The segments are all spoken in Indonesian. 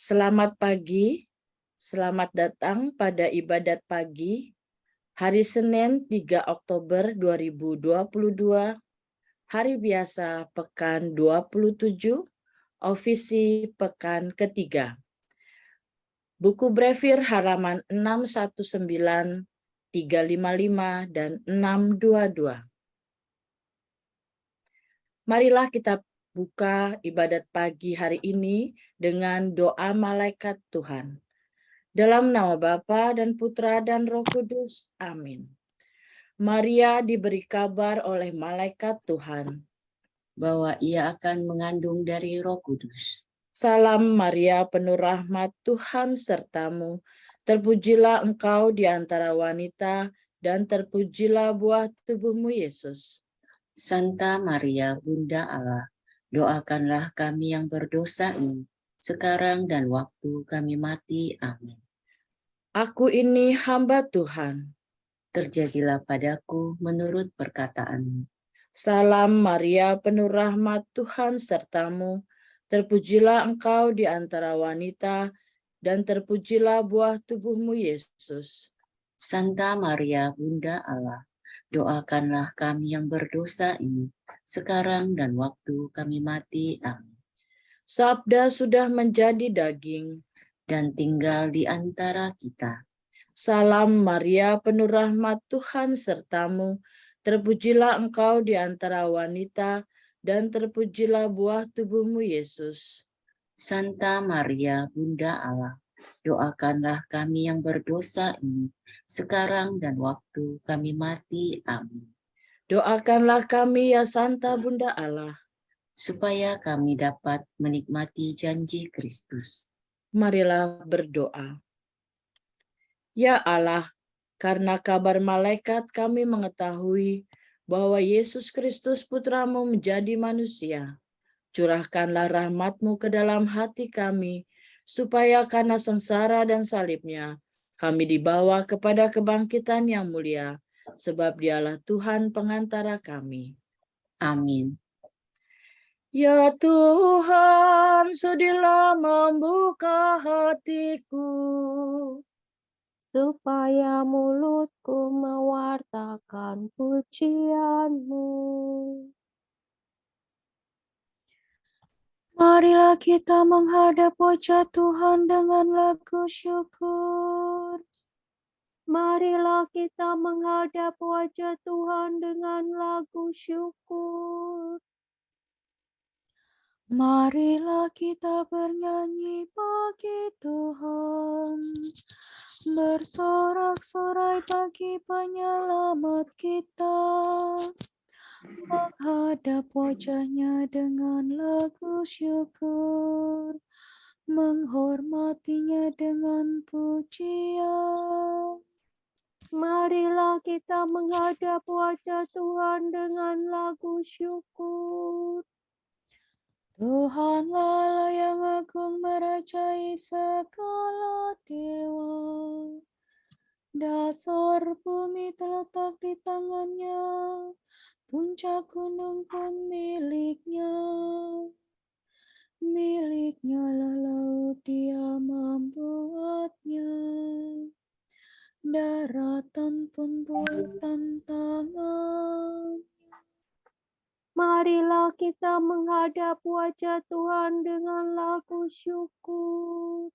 Selamat pagi, selamat datang pada ibadat pagi hari Senin 3 Oktober 2022, hari biasa pekan 27, ofisi pekan ketiga. Buku Brevir halaman 619, 355, dan 622. Marilah kita buka ibadat pagi hari ini dengan doa malaikat Tuhan. Dalam nama Bapa dan Putra dan Roh Kudus. Amin. Maria diberi kabar oleh malaikat Tuhan bahwa ia akan mengandung dari Roh Kudus. Salam Maria, penuh rahmat, Tuhan sertamu. Terpujilah engkau di antara wanita, dan terpujilah buah tubuhmu, Yesus. Santa Maria, Bunda Allah, doakanlah kami yang berdosa ini, sekarang dan waktu kami mati. Amin. Aku ini hamba Tuhan. Terjadilah padaku menurut perkataanmu. Salam Maria, penuh rahmat, Tuhan sertamu. Terpujilah engkau di antara wanita, dan terpujilah buah tubuhmu, Yesus. Santa Maria, Bunda Allah, doakanlah kami yang berdosa ini, sekarang dan waktu kami mati. Amin. Sabda sudah menjadi daging dan tinggal di antara kita. Salam Maria, penuh rahmat, Tuhan sertamu. Terpujilah engkau di antara wanita, dan terpujilah buah tubuhmu, Yesus. Santa Maria, Bunda Allah, doakanlah kami yang berdosa ini, sekarang dan waktu kami mati. Amin. Doakanlah kami, ya Santa Bunda Allah, supaya kami dapat menikmati janji Kristus. Marilah berdoa. Ya Allah, karena kabar malaikat kami mengetahui bahwa Yesus Kristus Putramu menjadi manusia. Curahkanlah rahmat-Mu ke dalam hati kami, supaya karena sengsara dan salibnya, kami dibawa kepada kebangkitan yang mulia, sebab Dialah Tuhan pengantara kami. Amin. Ya Tuhan, sudilah membuka hatiku, supaya mulutku mewartakan pujian-Mu. Marilah kita menghadap wajah Tuhan dengan lagu syukur. Marilah kita menghadap wajah Tuhan dengan lagu syukur. Marilah kita bernyanyi bagi Tuhan, bersorak-sorai bagi penyelamat kita, menghadap wajahnya dengan lagu syukur, menghormatinya dengan pujian. Marilah kita menghadap wajah Tuhan dengan lagu syukur. Tuhanlah Allah yang agung merajai segala dewa. Dasar bumi terletak di tangannya, puncak gunung pun miliknya. Miliknya lah laut, Dia membuatnya. Daratan pun buatan tangan. Marilah kita menghadap wajah Tuhan dengan lagu syukur.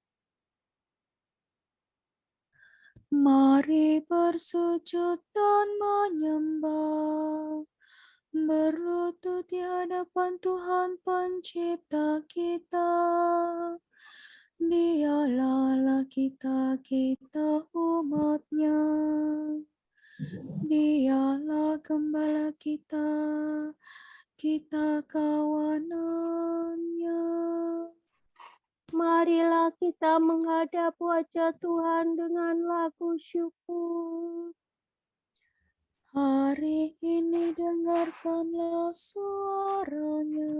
Mari bersujud dan menyembah, berlutut di hadapan Tuhan Pencipta kita. Dialah Allah kita, kita umat-Nya. Dialah gembala kita, kita kawanan-Nya. Marilah kita menghadap wajah Tuhan dengan lagu syukur. Hari ini dengarkanlah suara-Nya.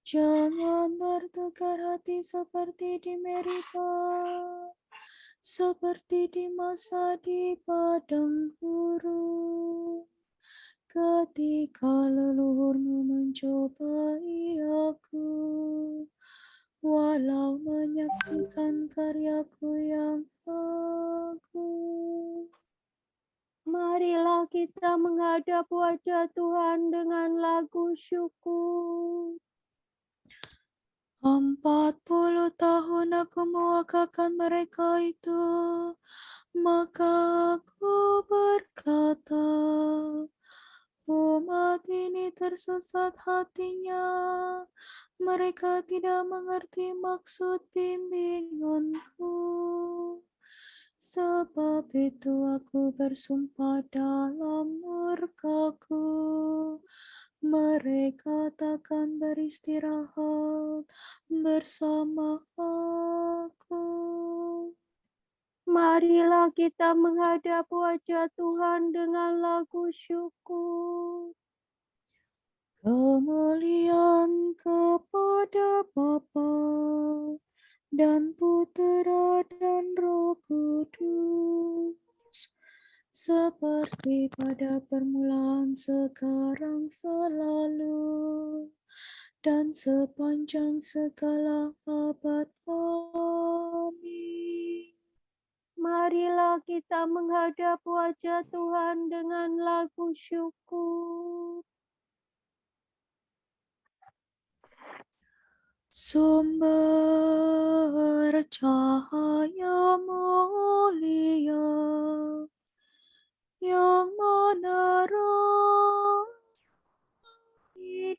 Jangan bertukar hati seperti di Meribah, seperti di masa di padang gurun, ketika leluhurmu mencobai aku. walau menyaksikan karyaku yang agung. Marilah kita menghadap wajah Tuhan dengan lagu syukur. 40 tahun aku mewakilkan mereka itu, maka aku berkata, umat ini tersesat hatinya, mereka tidak mengerti maksud bimbinganku. Sebab itu aku bersumpah dalam murkaku, mereka takkan beristirahat bersama aku. Marilah kita menghadap wajah Tuhan dengan lagu syukur. Kemuliaan kepada Bapa dan Putera dan Roh Kudus, seperti pada permulaan, sekarang, selalu, dan sepanjang segala abad. Amin. Marilah kita menghadap wajah Tuhan dengan lagu syukur. Sumber cahaya mulia yang menerangi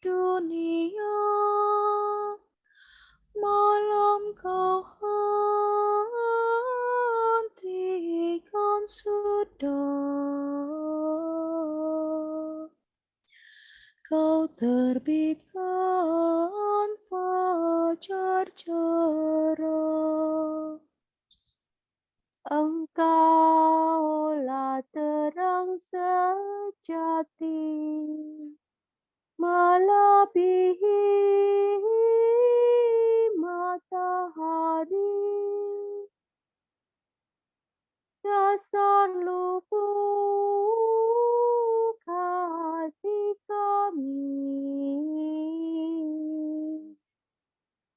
dunia, malam kau hentikan sudah, kau terbitkan fajar cerah. Engkaulah terang sejati, melebihi matahari. Dasar lubuk hati kami,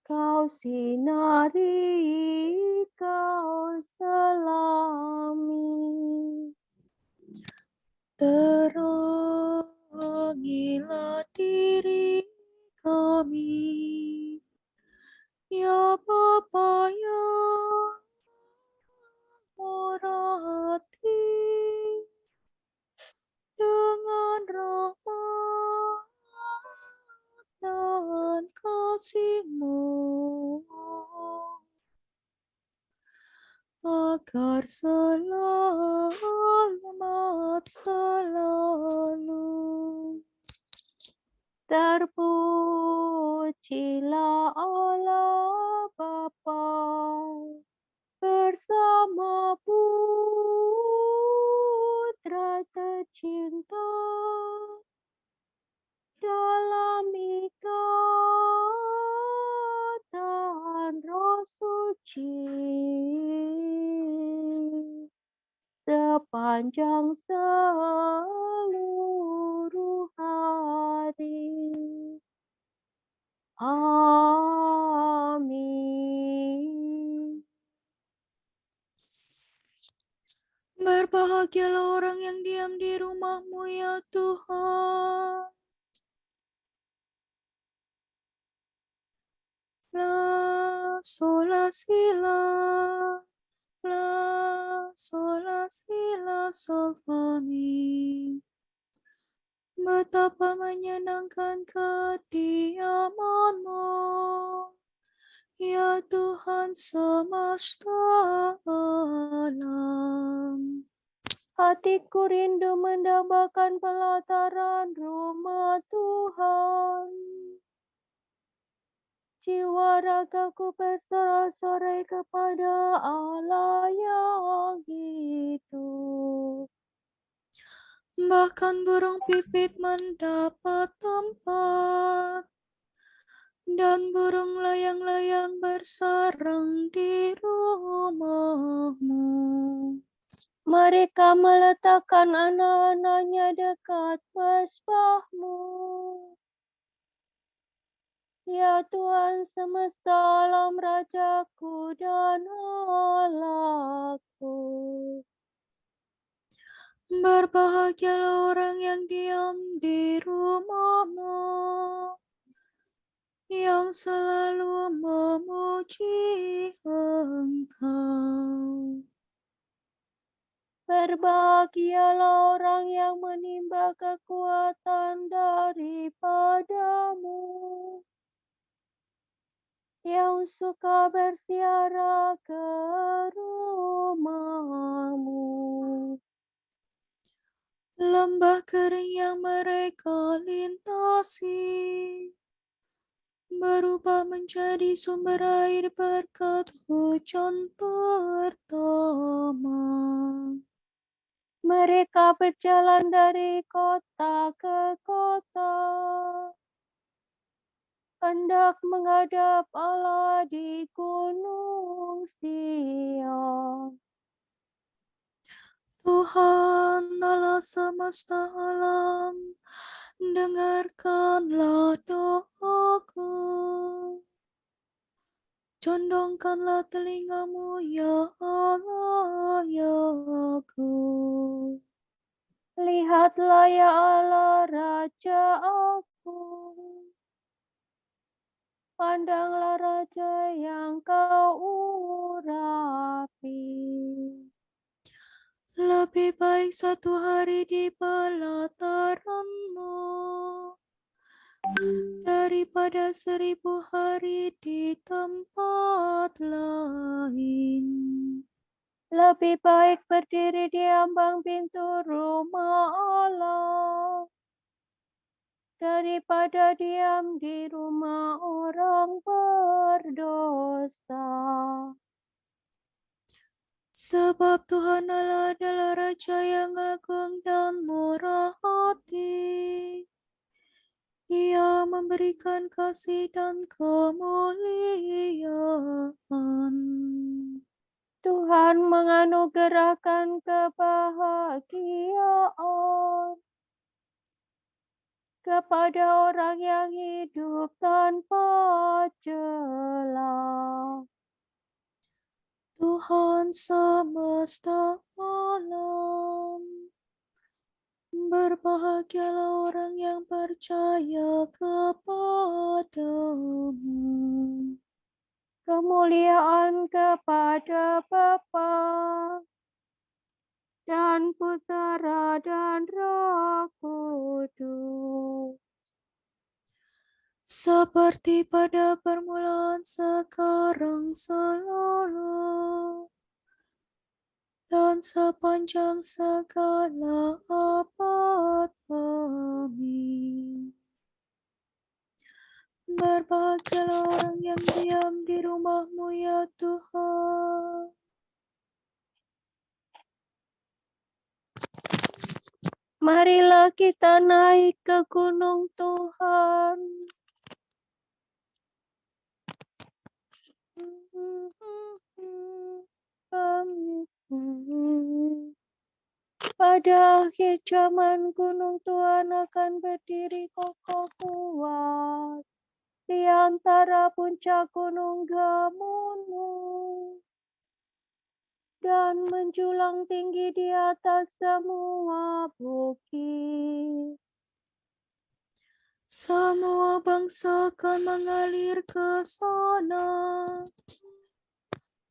kau sinari, kau selami. Terangilah diri kami, ya Bapa yang murah hati, dengan rahmat dan kasih-Mu, agar selamat selalu. Terpujilah Allah Bapa bersama Putra tercinta dalam ikatan Roh Suci sepanjang seluruh hari. Amin. Berbahagialah orang yang diam di rumah-Mu, ya Tuhan. La sola si la, la sola si la sol fa mi. Betapa menyenangkan kediaman-Mu, ya Tuhan semesta alam. Hatiku rindu mendambakan pelataran rumah Tuhan. Jiwa ragaku bersorak-sorai kepada Allah yang hidup. Bahkan burung pipit mendapat tempat, dan burung layang-layang bersarang di rumah-Mu. Mereka meletakkan anak-anaknya dekat mesbah-Mu. Ya Tuhan semesta alam, Rajaku dan Allahku. Berbahagialah orang yang diam di rumah-Mu, yang selalu memuji Engkau. Berbahagialah orang yang menimba kekuatan daripada-Mu, yang suka bersiara ke rumah-Mu. Lembah kering yang mereka lintasi berubah menjadi sumber air berkat hujan pertama. Mereka berjalan dari kota ke kota, hendak menghadap Allah di gunung Sion. Tuhan Allah semesta alam, dengarkanlah doaku. Condongkanlah telingamu, ya Allah, ya aku. Lihatlah ya Allah, Raja aku. Pandanglah Raja yang kau urapi. Lebih baik satu hari di pelataran-Mu daripada 1000 hari di tempat lain. Lebih baik berdiri di ambang pintu rumah Allah daripada diam di rumah orang berdosa. Sebab Tuhan Allah adalah Raja yang agung dan murah hati. Ia memberikan kasih dan kemuliaan. Tuhan menganugerahkan kebahagiaan kepada orang yang hidup tanpa celah. Tuhan semesta alam, berbahagialah orang yang percaya kepadamu. Kemuliaan kepada Bapa dan Putera dan Roh Kudus. Seperti pada permulaan, sekarang, selalu, dan sepanjang segala abad. Amin. Berbahagialah orang yang diam di rumah-Mu, ya Tuhan. Marilah kita naik ke gunung Tuhan. Pada akhir zaman gunung Tuhan akan berdiri kokoh kuat di antara puncak gunung Gemunung dan menjulang tinggi di atas semua bukit. Semua bangsa akan mengalir ke sana,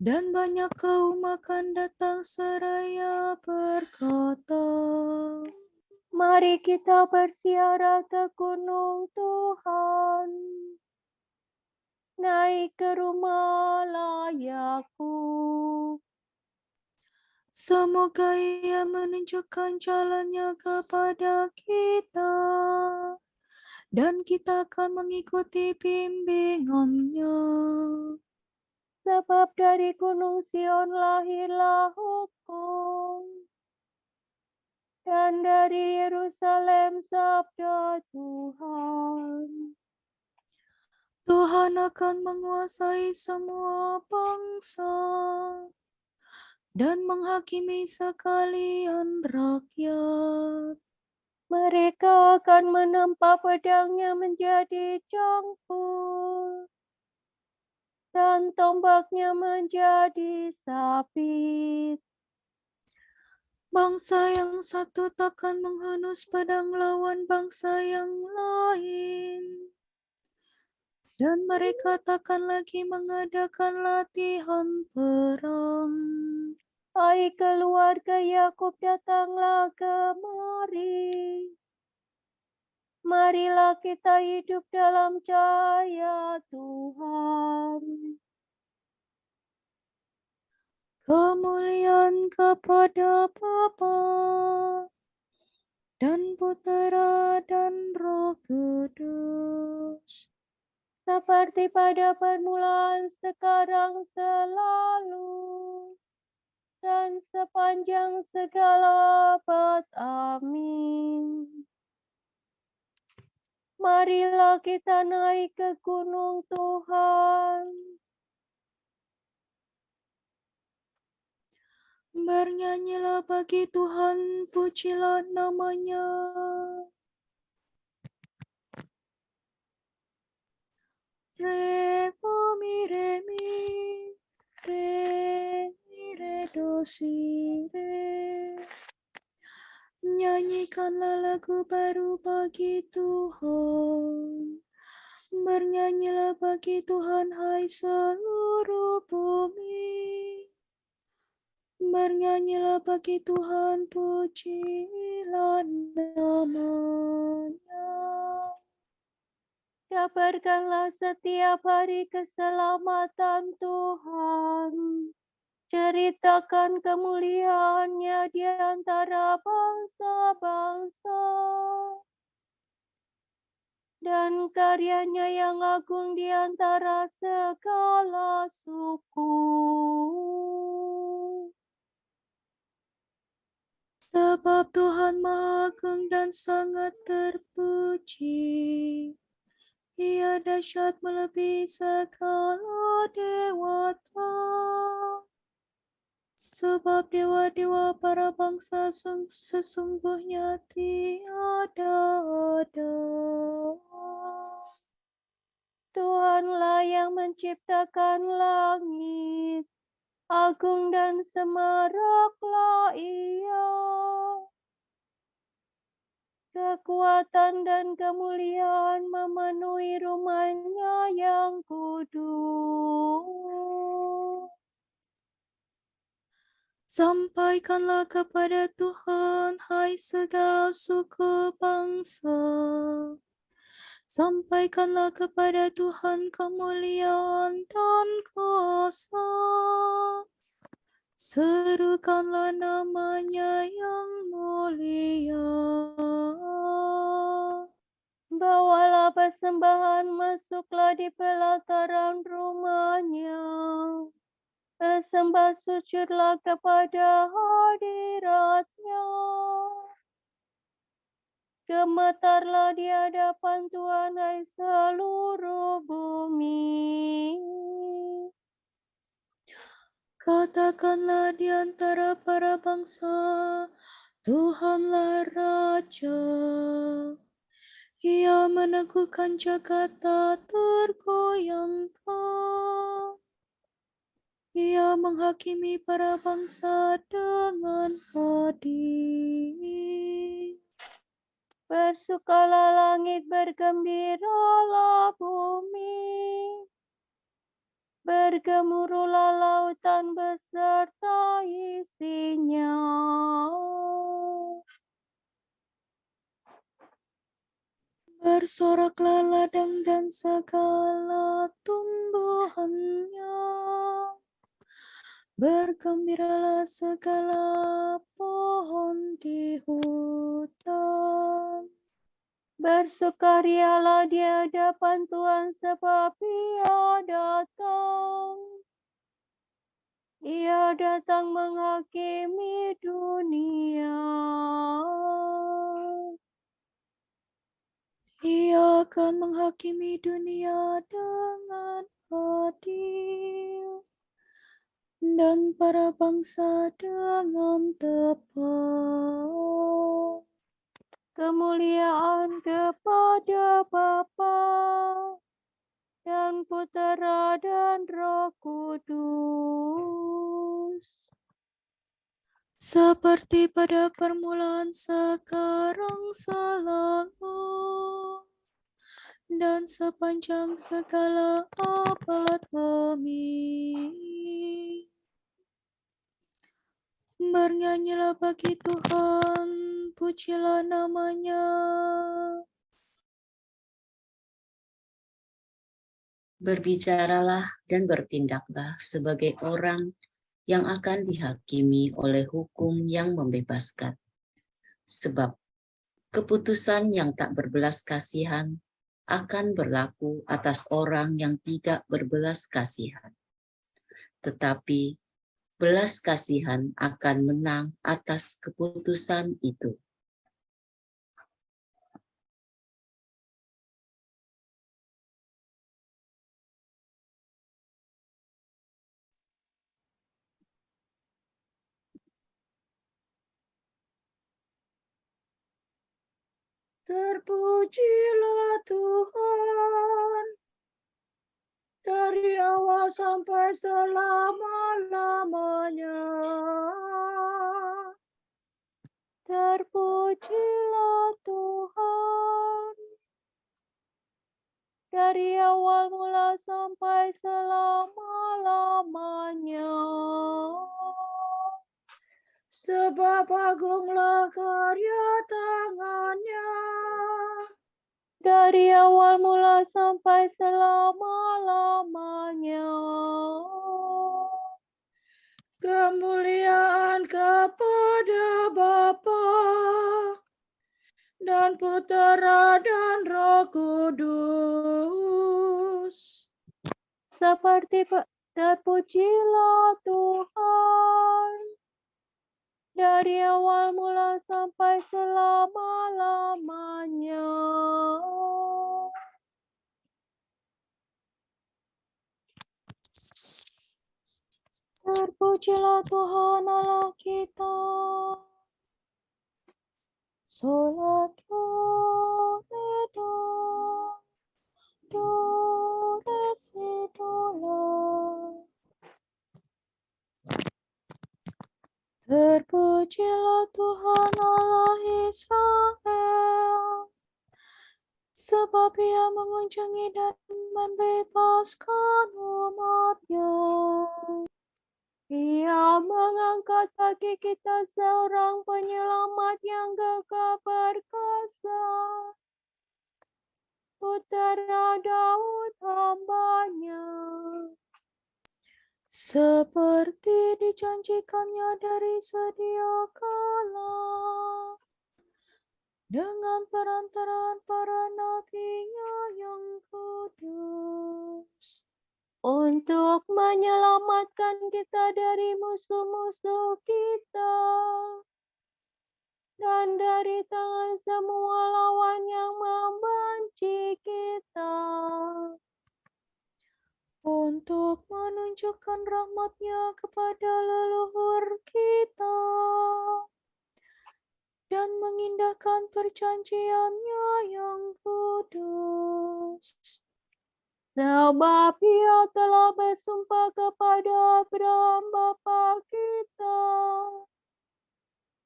dan banyak kaum akan datang seraya berkata, Mari kita bersiara ke gunung Tuhan, naik ke rumah Allah Yakub. semoga Ia menunjukkan jalannya kepada kita, dan kita akan mengikuti bimbingannya. Sebab dari gunung Sion lahirlah hukum, dan dari Yerusalem sabda Tuhan. Tuhan akan menguasai semua bangsa dan menghakimi sekalian rakyat. Mereka akan menempa pedangnya menjadi cangkul dan tombaknya menjadi sabit. Bangsa yang satu takkan menghunus pedang lawan bangsa yang lain. Dan mereka takkan lagi mengadakan latihan perang. Hai keluarga Yakub, datanglah kemari. Marilah kita hidup dalam cahaya Tuhan. Kemuliaan kepada Bapa dan Putera dan Roh Kudus. Seperti pada permulaan, sekarang, selalu, dan sepanjang segala abad. Amin. Marilah kita naik ke gunung Tuhan. Bernyanyilah bagi Tuhan, pujilah namanya. Re, fa, mi, re, mi. Re, mi, re, do, si, re. Nyanyikanlah lagu baru bagi Tuhan. Bernyanyilah bagi Tuhan, hai seluruh bumi. Bernyanyilah bagi Tuhan, pujilah namanya. Kabarkanlah setiap hari keselamatan Tuhan. Ceritakan kemuliaannya di antara bangsa-bangsa. Dan karyanya yang agung di antara segala suku. Sebab Tuhan Maha Agung dan sangat terpuji. Ia dahsyat melebihi segala dewata. Sebab dewa-dewa para bangsa sesungguhnya tiada ada. Tuhanlah yang menciptakan langit. Agung dan semaraklah Ia. Kekuatan dan kemuliaan memenuhi rumahnya yang kudus. Sampaikanlah kepada Tuhan, hai segala suku bangsa. Sampaikanlah kepada Tuhan kemuliaan dan kuasa. Serukanlah namanya yang mulia. Bawalah persembahan, masuklah di pelataran rumahnya. Bersembah sujudlah kepada hadiratnya. Gemetarlah di hadapan Tuhan, hai seluruh bumi. Katakanlah di antara para bangsa, Tuhanlah Raja. Ia meneguhkan jagat tak tergoyangkan. Ia menghakimi para bangsa dengan adil. Bersukalah langit, bergembiralah bumi. Bergemuruhlah lautan beserta isinya. Bersoraklah ladang dan segala tumbuhannya. Bergembiralah segala pohon di hutan. Bersukarialah di hadapan Tuhan sebab Ia datang. Ia datang menghakimi dunia. Ia akan menghakimi dunia dengan adil dan para bangsa dengan tepat. Kemuliaan kepada Bapa dan Putera dan Roh Kudus. Seperti pada permulaan, sekarang, selalu, dan sepanjang segala abad. Amin. Bernyanyilah bagi Tuhan, pujilah namanya. Berbicaralah dan bertindaklah sebagai orang yang akan dihakimi oleh hukum yang membebaskan. Sebab keputusan yang tak berbelas kasihan akan berlaku atas orang yang tidak berbelas kasihan. Tetapi belas kasihan akan menang atas keputusan itu. Terpujilah Tuhan dari awal sampai selama-lamanya. Terpujilah Tuhan dari awal mula sampai selama-lamanya. Sebab agunglah karya tangannya. Dari awal mula sampai selama-lamanya. Kemuliaan kepada Bapa dan Putera dan Roh Kudus. Seperti terpujilah Tuhan dari awal mula sampai selama-lamanya. Terpujilah Tuhan Allah kita. Solat do, re, do, do, re, si, do, la. Terpujilah Tuhan Allah Israel, sebab Ia mengunjungi dan membebaskan umat-Nya. Ia mengangkat bagi kita seorang penyelamat yang gagah perkasa, Putera Daud hamba-Nya. Seperti dijanjikannya dari sedia kala, dengan perantaraan para nabi-Nya yang kudus. Untuk menyelamatkan kita dari musuh-musuh kita dan dari tangan semua lawan yang membenci kita. Untuk menunjukkan rahmat-Nya kepada leluhur kita dan mengindahkan perjanjian-Nya yang kudus. Sebab Ia telah bersumpah kepada Abraham bapa kita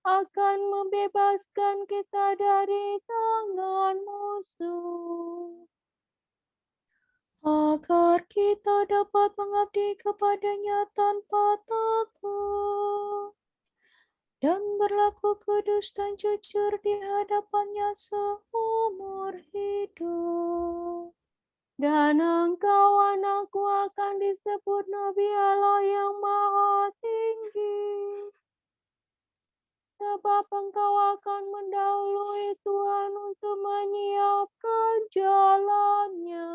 akan membebaskan kita dari tangan musuh, Agar kita dapat mengabdi kepada-Nya tanpa takut dan berlaku kudus dan jujur di hadapan-Nya seumur hidup. dan engkau anakku akan disebut Nabi Allah yang Maha Tinggi. Sebab engkau akan mendahului Tuhan untuk menyiapkan jalannya,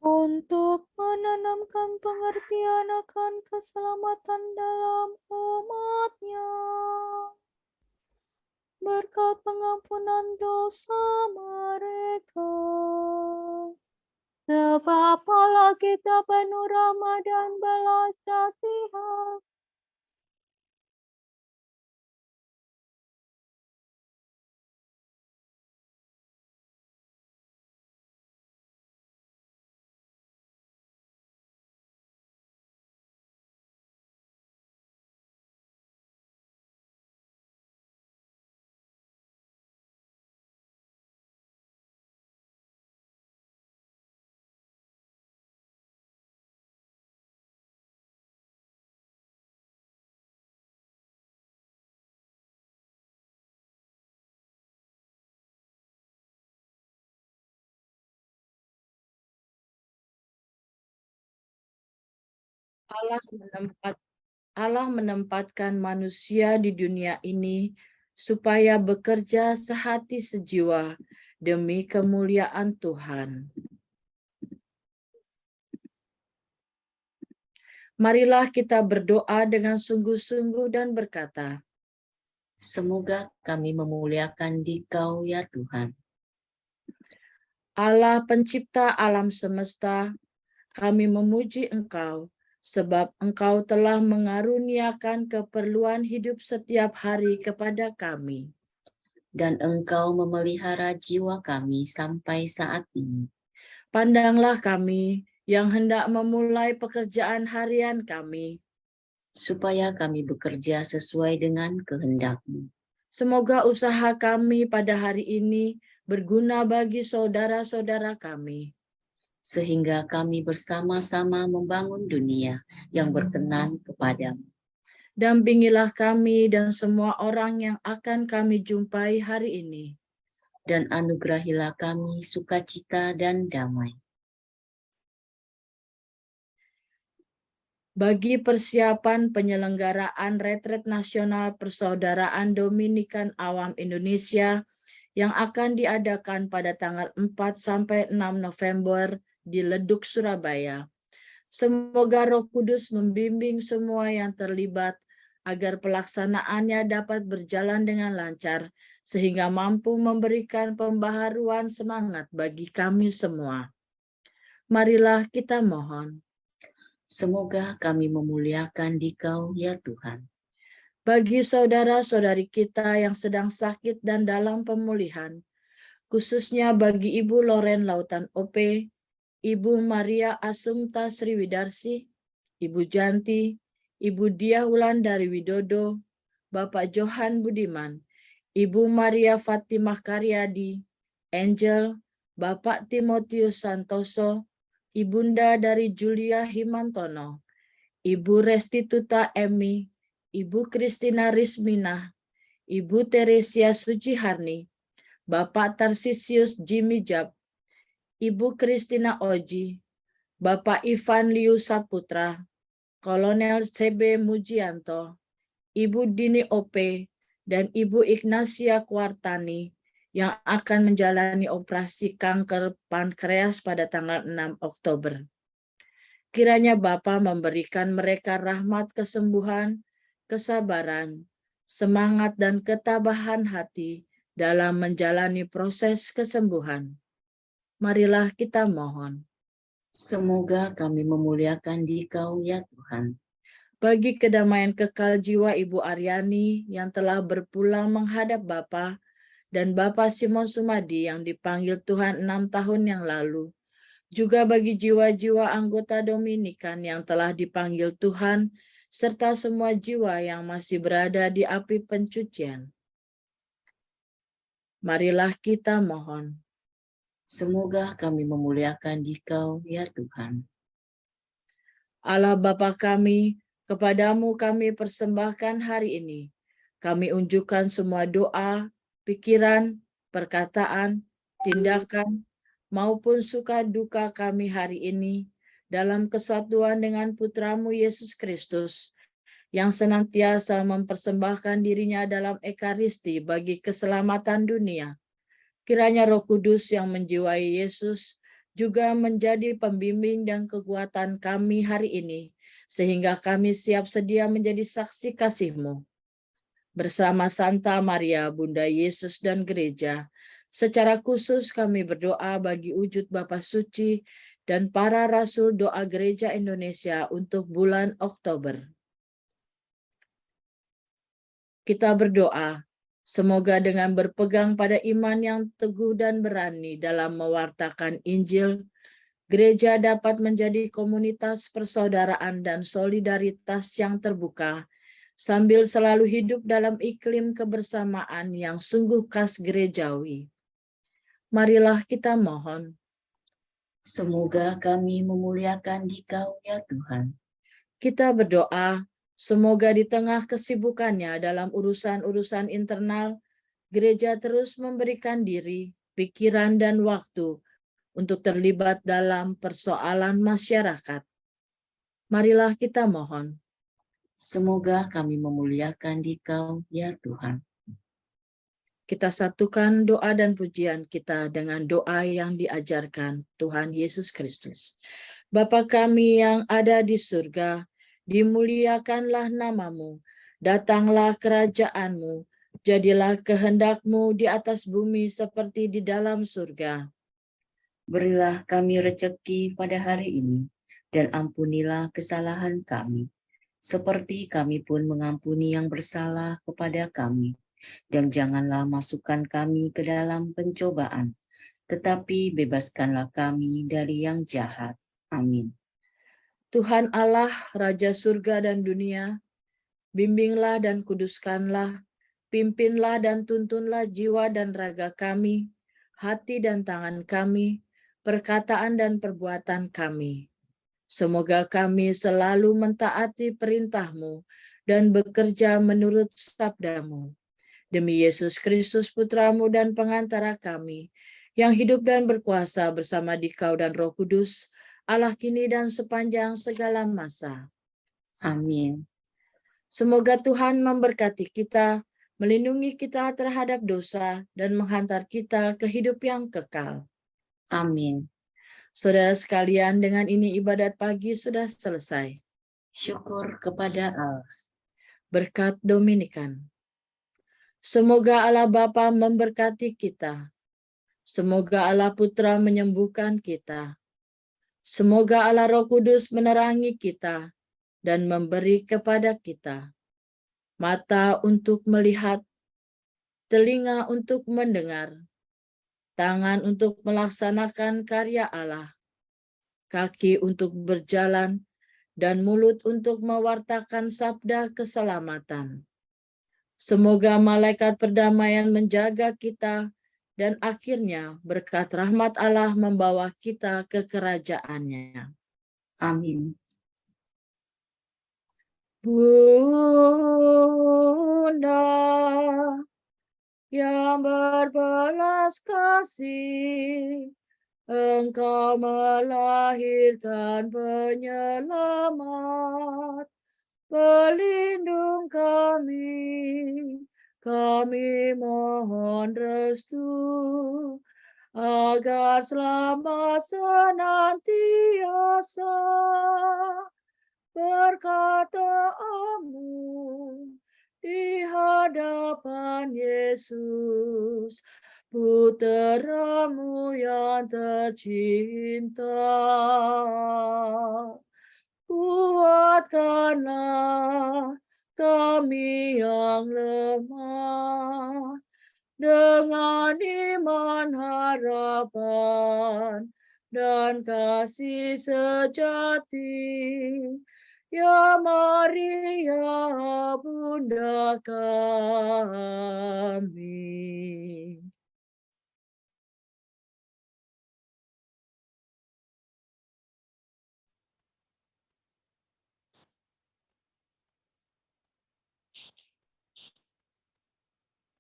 Untuk menanamkan pengertian akan keselamatan dalam umat-Nya, berkat pengampunan dosa mereka. sebab Allah kita penuh rahmat dan belas kasihan, Allah menempatkan manusia di dunia ini supaya bekerja sehati sejiwa demi kemuliaan Tuhan. Marilah kita berdoa dengan sungguh-sungguh dan berkata, Semoga kami memuliakan Dikau ya Tuhan. Allah pencipta alam semesta, kami memuji Engkau, sebab Engkau telah mengaruniakan keperluan hidup setiap hari kepada kami. Dan Engkau memelihara jiwa kami sampai saat ini. Pandanglah kami yang hendak memulai pekerjaan harian kami. Supaya kami bekerja sesuai dengan kehendak-Mu. Semoga usaha kami pada hari ini berguna bagi saudara-saudara kami. Sehingga kami bersama-sama membangun dunia yang berkenan kepada-Mu. Dampingilah kami dan semua orang yang akan kami jumpai hari ini. Dan anugerahilah kami sukacita dan damai. Bagi persiapan penyelenggaraan Retret Nasional Persaudaraan Dominikan Awam Indonesia yang akan diadakan pada tanggal 4 sampai 6 November di Leduk, Surabaya. Semoga Roh Kudus membimbing semua yang terlibat agar pelaksanaannya dapat berjalan dengan lancar, sehingga mampu memberikan pembaharuan semangat bagi kami semua. Marilah kita mohon. Semoga kami memuliakan Dikau ya Tuhan. Bagi saudara-saudari kita yang sedang sakit dan dalam pemulihan, khususnya bagi Ibu Loren Lautan OP, Ibu Maria Assumpta Sriwidarsi, Ibu Janti, Ibu Diah Wulandari Widodo, Bapak Johan Budiman, Ibu Maria Fatimah Karyadi, Angel, Bapak Timotius Santoso, Ibunda dari Julia Himantono, Ibu Restituta Emi, Ibu Kristina Rismina, Ibu Teresia Suciharni, Bapak Tarsisius Jimmy Jab, Ibu Kristina Oji, Bapak Ivan Liu Saputra, Kolonel CB Mujianto, Ibu Dini Ope, dan Ibu Ignasia Kuartani yang akan menjalani operasi kanker pankreas pada tanggal 6 Oktober. Kiranya Bapa memberikan mereka rahmat kesembuhan, kesabaran, semangat, dan ketabahan hati dalam menjalani proses kesembuhan. Marilah kita mohon. Semoga kami memuliakan Dikau ya Tuhan. Bagi kedamaian kekal jiwa Ibu Aryani yang telah berpulang menghadap Bapa dan Bapak Simon Sumadi yang dipanggil Tuhan 6 tahun yang lalu, juga bagi jiwa-jiwa anggota Dominikan yang telah dipanggil Tuhan, serta semua jiwa yang masih berada di api pencucian. Marilah kita mohon. Semoga kami memuliakan Dikau ya Tuhan. Allah Bapa kami, kepadamu kami persembahkan hari ini. Kami unjukkan semua doa, pikiran, perkataan, tindakan, maupun suka duka kami hari ini dalam kesatuan dengan Putramu Yesus Kristus yang senantiasa mempersembahkan dirinya dalam Ekaristi bagi keselamatan dunia. Kiranya Roh Kudus yang menjiwai Yesus juga menjadi pembimbing dan kekuatan kami hari ini, sehingga kami siap sedia menjadi saksi kasih-Mu. Bersama Santa Maria, Bunda Yesus dan Gereja, secara khusus kami berdoa bagi wujud Bapa Suci dan para Rasul Doa Gereja Indonesia untuk bulan Oktober. Kita berdoa, semoga dengan berpegang pada iman yang teguh dan berani dalam mewartakan Injil, gereja dapat menjadi komunitas persaudaraan dan solidaritas yang terbuka, sambil selalu hidup dalam iklim kebersamaan yang sungguh khas gerejawi. Marilah kita mohon. Semoga kami memuliakan Dikau ya Tuhan. Kita berdoa, semoga di tengah kesibukannya dalam urusan-urusan internal, gereja terus memberikan diri, pikiran, dan waktu untuk terlibat dalam persoalan masyarakat. Marilah kita mohon. Semoga kami memuliakan Dikau, ya Tuhan. Kita satukan doa dan pujian kita dengan doa yang diajarkan Tuhan Yesus Kristus. Bapa kami yang ada di surga, dimuliakanlah namamu, datanglah kerajaanmu, jadilah kehendakmu di atas bumi seperti di dalam surga. Berilah kami rezeki pada hari ini, dan ampunilah kesalahan kami, seperti kami pun mengampuni yang bersalah kepada kami. Dan janganlah masukkan kami ke dalam pencobaan, tetapi bebaskanlah kami dari yang jahat. Amin. Tuhan Allah, Raja surga dan dunia, bimbinglah dan kuduskanlah, pimpinlah dan tuntunlah jiwa dan raga kami, hati dan tangan kami, perkataan dan perbuatan kami. Semoga kami selalu mentaati perintah-Mu dan bekerja menurut sabda-Mu. Demi Yesus Kristus Putra-Mu dan pengantara kami, yang hidup dan berkuasa bersama Dikau dan Roh Kudus, Allah kini dan sepanjang segala masa. Amin. Semoga Tuhan memberkati kita, melindungi kita terhadap dosa, dan menghantar kita ke hidup yang kekal. Amin. Saudara sekalian, dengan ini ibadat pagi sudah selesai. Syukur kepada Allah. Berkat Dominikan. Semoga Allah Bapa memberkati kita. Semoga Allah Putra menyembuhkan kita. Semoga Allah Roh Kudus menerangi kita dan memberi kepada kita mata untuk melihat, telinga untuk mendengar, tangan untuk melaksanakan karya Allah, kaki untuk berjalan, dan mulut untuk mewartakan sabda keselamatan. Semoga malaikat perdamaian menjaga kita, dan akhirnya berkat rahmat Allah membawa kita ke kerajaan-Nya. Amin. Bunda yang berbelas kasih, Engkau melahirkan penyelamat, pelindung kami mohon restu, agar selamat senantiasa berkata-Mu di hadapan Yesus, Putra-Mu yang tercinta. Kuatkanlah kami yang lemah, dengan iman, harapan, dan kasih sejati. Ya Maria, Bunda kami.